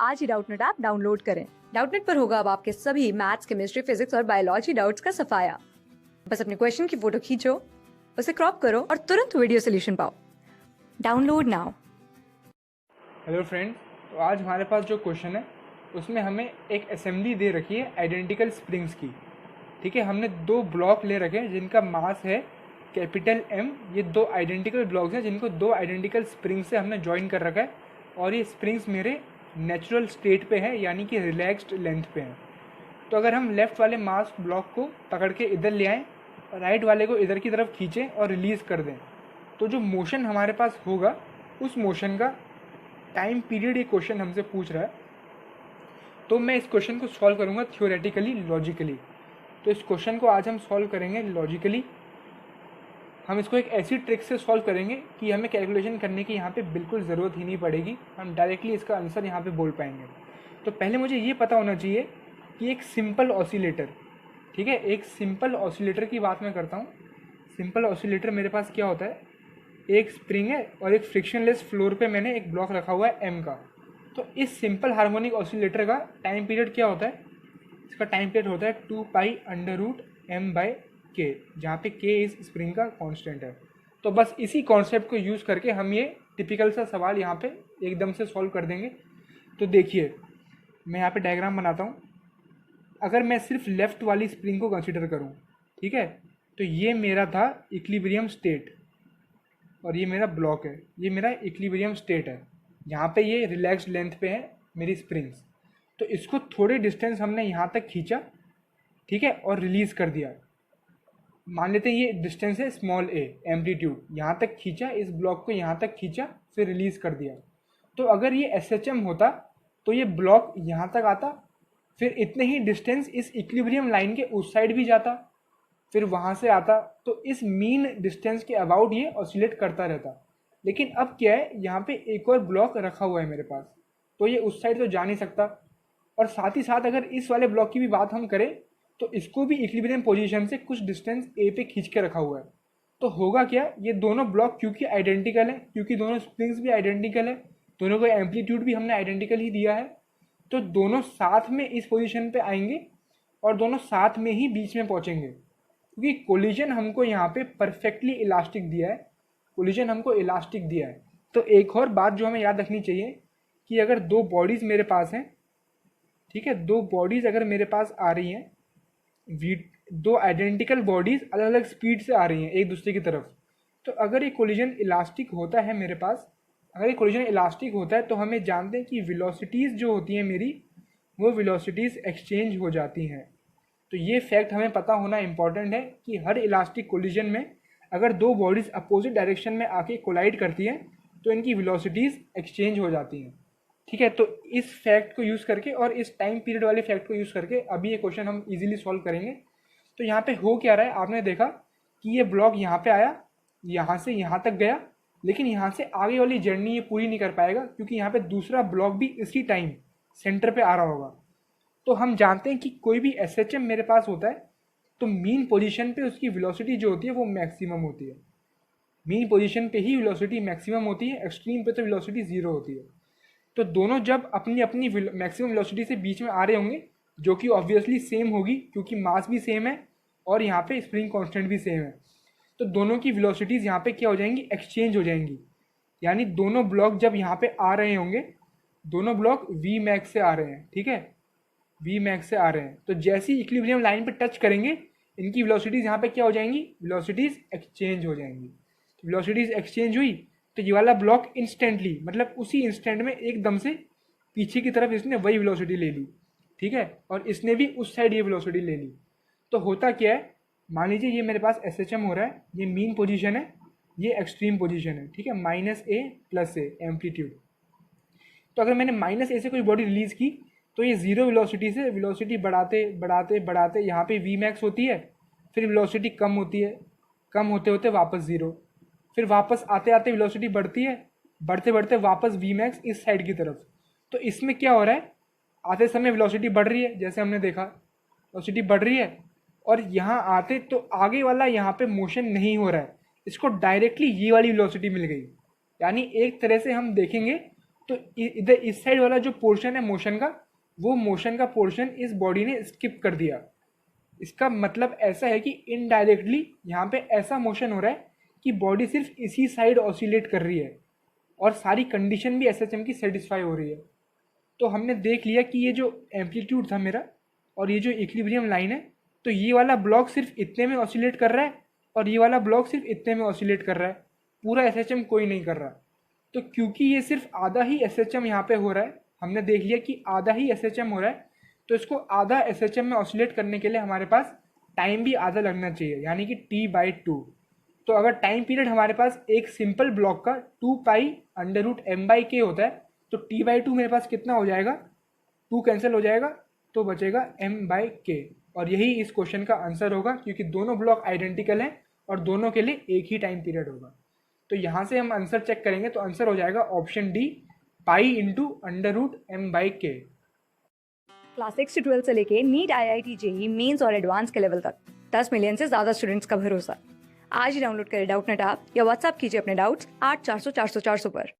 आज ही Doubtnut app download करें। Doubtnut पर होगा अब आपके सभी मैथ्स, केमिस्ट्री, फिजिक्स और बायोलॉजी डाउट्स का सफाया। बस अपने क्वेश्चन की फोटो खींचो, उसे क्रॉप करो और तुरंत वीडियो सोल्यूशन पाओ। Download now. हेलो फ्रेंड्स, तो आज हमारे पास जो क्वेश्चन है उसमें हमें एक असेंबली दे रखी है आइडेंटिकल स्प्रिंग्स की। ठीक है, हमने दो ब्लॉक ले रखे हैं जिनका मास है कैपिटल M। ये दो आइडेंटिकल ब्लॉक्स हैं जिनको दो आइडेंटिकल स्प्रिंग्स से हमने ज्वाइन कर रखा है और ये स्प्रिंग्स मेरे नेचुरल स्टेट पे है, यानी कि रिलैक्स्ड लेंथ पे हैं। तो अगर हम लेफ़्ट वाले मास ब्लॉक को पकड़ के इधर ले आएँ और राइट वाले को इधर की तरफ खींचें और रिलीज़ कर दें, तो जो मोशन हमारे पास होगा उस मोशन का टाइम पीरियड ये क्वेश्चन हमसे पूछ रहा है। तो मैं इस क्वेश्चन को सॉल्व करूंगा थ्योरेटिकली, लॉजिकली। तो इस क्वेश्चन को आज हम सॉल्व करेंगे लॉजिकली। हम इसको एक ऐसी ट्रिक से सॉल्व करेंगे कि हमें कैलकुलेशन करने की यहाँ पे बिल्कुल ज़रूरत ही नहीं पड़ेगी, हम डायरेक्टली इसका आंसर यहाँ पे बोल पाएंगे। तो पहले मुझे ये पता होना चाहिए कि एक सिंपल ऑसिलेटर, ठीक है, एक सिंपल ऑसिलेटर की बात मैं करता हूँ। सिंपल ऑसिलेटर मेरे पास क्या होता है, एक स्प्रिंग है और एक फ्रिक्शनलेस फ्लोर पे मैंने एक ब्लॉक रखा हुआ है M का। तो इस सिंपल हार्मोनिक ऑसिलेटर का टाइम पीरियड क्या होता है, इसका टाइम पीरियड होता है 2π√m/k, जहाँ पे k इस स्प्रिंग का कांस्टेंट है। तो बस इसी कॉन्सेप्ट को यूज़ करके हम ये टिपिकल सा सवाल यहाँ पे एकदम से सॉल्व कर देंगे। तो देखिए, मैं यहाँ पे डायग्राम बनाता हूँ। अगर मैं सिर्फ लेफ़्ट वाली स्प्रिंग को कंसिडर करूँ, ठीक है, तो ये मेरा था इक्विलिब्रियम स्टेट और ये मेरा ब्लॉक है, ये मेरा इक्विलिब्रियम स्टेट है। यहाँ पे ये रिलैक्स्ड लेंथ पे है मेरी स्प्रिंग्स। तो इसको थोड़े डिस्टेंस हमने यहाँ तक खींचा, ठीक है, और रिलीज़ कर दिया। मान लेते हैं ये डिस्टेंस है स्मॉल a, एम्पलीट्यूड। यहाँ तक खींचा, इस ब्लॉक को यहाँ तक खींचा, फिर रिलीज़ कर दिया। तो अगर ये SHM होता तो ये ब्लॉक यहाँ तक आता, फिर इतने ही डिस्टेंस इस इक्विलिब्रियम लाइन के उस साइड भी जाता, फिर वहाँ से आता, तो इस मीन डिस्टेंस के अबाउट ये ऑसिलेट करता रहता। लेकिन अब क्या है, यहाँ पे एक और ब्लॉक रखा हुआ है मेरे पास, तो ये उस साइड तो जा नहीं सकता। और साथ ही साथ अगर इस वाले ब्लॉक की भी बात हम करें तो इसको भी इक्विलिब्रियम पोजीशन से कुछ डिस्टेंस A पे खींच के रखा हुआ है। तो होगा क्या, ये दोनों ब्लॉक क्योंकि आइडेंटिकल है, क्योंकि दोनों स्प्रिंग्स भी आइडेंटिकल है, दोनों को एम्पलीट्यूड भी हमने आइडेंटिकल ही दिया है, तो दोनों साथ में इस पोजीशन पे आएंगे और दोनों साथ में ही बीच में पहुँचेंगे, क्योंकि कोलिजन हमको यहाँ पे परफेक्टली इलास्टिक दिया है, कोलिजन हमको इलास्टिक दिया है। तो एक और बात जो हमें याद रखनी चाहिए कि अगर दो बॉडीज़ मेरे पास हैं, ठीक है, दो बॉडीज़ अगर मेरे पास आ रही हैं, दो आइडेंटिकल बॉडीज़ अलग अलग स्पीड से आ रही हैं एक दूसरे की तरफ, तो अगर ये कोलिजन इलास्टिक होता है मेरे पास, अगर ये कोलिजन इलास्टिक होता है तो हमें जानते हैं कि वेलोसिटीज़ जो होती हैं मेरी, वो वेलोसिटीज़ एक्सचेंज हो जाती हैं। तो ये फैक्ट हमें पता होना इम्पॉर्टेंट है कि हर इलास्टिक कोलिजन में अगर दो बॉडीज़ अपोजिट डायरेक्शन में आके कोलाइड करती हैं तो इनकी वेलोसिटीज़ एक्सचेंज हो जाती हैं। ठीक है, तो इस फैक्ट को यूज़ करके और इस टाइम पीरियड वाले फैक्ट को यूज़ करके अभी ये क्वेश्चन हम इजीली सॉल्व करेंगे। तो यहाँ पे हो क्या रहा है, आपने देखा कि ये ब्लॉक यहाँ पे आया, यहाँ से यहाँ तक गया, लेकिन यहाँ से आगे वाली जर्नी ये पूरी नहीं कर पाएगा क्योंकि यहाँ पे दूसरा ब्लॉक भी इसी टाइम सेंटर पे आ रहा होगा। तो हम जानते हैं कि कोई भी SHM मेरे पास होता है तो मीन पोजीशन पे उसकी वेलोसिटी जो होती है वो मैक्सिमम होती है। मीन पोजीशन पे ही वेलोसिटी मैक्सिमम होती है, एक्सट्रीम पे तो वेलोसिटी ज़ीरो होती है। तो दोनों जब अपनी अपनी मैक्सिमम वेलोसिटी से बीच में आ रहे होंगे, जो कि ऑब्वियसली सेम होगी क्योंकि मास भी सेम है और यहाँ पे स्प्रिंग कांस्टेंट भी सेम है, तो दोनों की वेलोसिटीज़ यहाँ पे क्या हो जाएंगी, एक्सचेंज हो जाएंगी। यानी दोनों ब्लॉक जब यहाँ पे आ रहे होंगे, दोनों ब्लॉक Vmax से आ रहे हैं, ठीक है, Vmax से आ रहे हैं, तो जैसी इक्विलिब्रियम लाइन पे टच करेंगे इनकी वेलोसिटीज़ यहाँ पे क्या हो जाएंगी, वेलोसिटीज़ एक्सचेंज हो जाएंगी। वेलोसिटीज़ एक्सचेंज हुई तो ये वाला ब्लॉक इंस्टेंटली, मतलब उसी इंस्टेंट में एकदम से पीछे की तरफ इसने वही वेलोसिटी ले ली, ठीक है, और इसने भी उस साइड ये वेलोसिटी ले ली। तो होता क्या है, मान लीजिए ये मेरे पास SHM हो रहा है, ये मीन पोजीशन है, ये एक्सट्रीम पोजीशन है, ठीक है, -a+a एम्पलीट्यूड। तो अगर मैंने -a से कोई बॉडी रिलीज़ की तो ये ज़ीरो वेलोसिटी से वेलोसिटी बढ़ाते बढ़ाते बढ़ाते यहाँ पे Vmax होती है, फिर वेलोसिटी कम होती है, कम होते होते वापस ज़ीरो, फिर वापस आते आते वेलोसिटी बढ़ती है, बढ़ते बढ़ते वापस Vmax इस साइड की तरफ। तो इसमें क्या हो रहा है, आते समय वेलोसिटी बढ़ रही है, जैसे हमने देखा वेलोसिटी बढ़ रही है, और यहाँ आते तो आगे वाला यहाँ पे मोशन नहीं हो रहा है, इसको डायरेक्टली ये वाली वेलोसिटी मिल गई। यानी एक तरह से हम देखेंगे तो इधर इस साइड वाला जो पोर्शन है मोशन का, वो मोशन का पोर्शन इस बॉडी ने स्किप कर दिया। इसका मतलब ऐसा है कि इनडायरेक्टली यहाँ पे ऐसा मोशन हो रहा है कि बॉडी सिर्फ इसी साइड ऑसिलेट कर रही है और सारी कंडीशन भी एसएचएम की सेटिस्फाई हो रही है। तो हमने देख लिया कि ये जो एम्पलीट्यूड था मेरा और ये जो इक्विलिब्रियम लाइन है, तो ये वाला ब्लॉक सिर्फ इतने में ऑसिलेट कर रहा है और ये वाला ब्लॉक सिर्फ इतने में ऑसिलेट कर रहा है, पूरा एसएचएम कोई नहीं कर रहा। तो क्योंकि ये सिर्फ आधा ही एसएचएम यहाँ पे हो रहा है, हमने देख लिया कि आधा ही एसएचएम हो रहा है, तो इसको आधा एसएचएम में ऑसिलेट करने के लिए हमारे पास टाइम भी आधा लगना चाहिए, यानी कि T/2। तो अगर टाइम पीरियड हमारे पास एक सिंपल ब्लॉक का 2π√m/k होता है, तो T/2 मेरे पास कितना हो जाएगा, 2 कैंसिल हो जाएगा तो बचेगा m/k। और यही इस क्वेश्चन का आंसर होगा, क्योंकि दोनों ब्लॉक आइडेंटिकल हैं और दोनों के लिए एक ही टाइम पीरियड होगा। तो यहाँ से हम आंसर चेक करेंगे, तो आंसर हो जाएगा ऑप्शन डी, π/√m/k। क्लास 6 से 12 से लेके नीट, IIT, JEE मेंस और एडवांस के लेवल तक 10 मिलियन से ज्यादा स्टूडेंट्स का भरोसा। आज ही डाउनलोड करें डाउटनेट ऐप या व्हाट्सएप कीजिए अपने डाउट्स 8400 400 400 पर।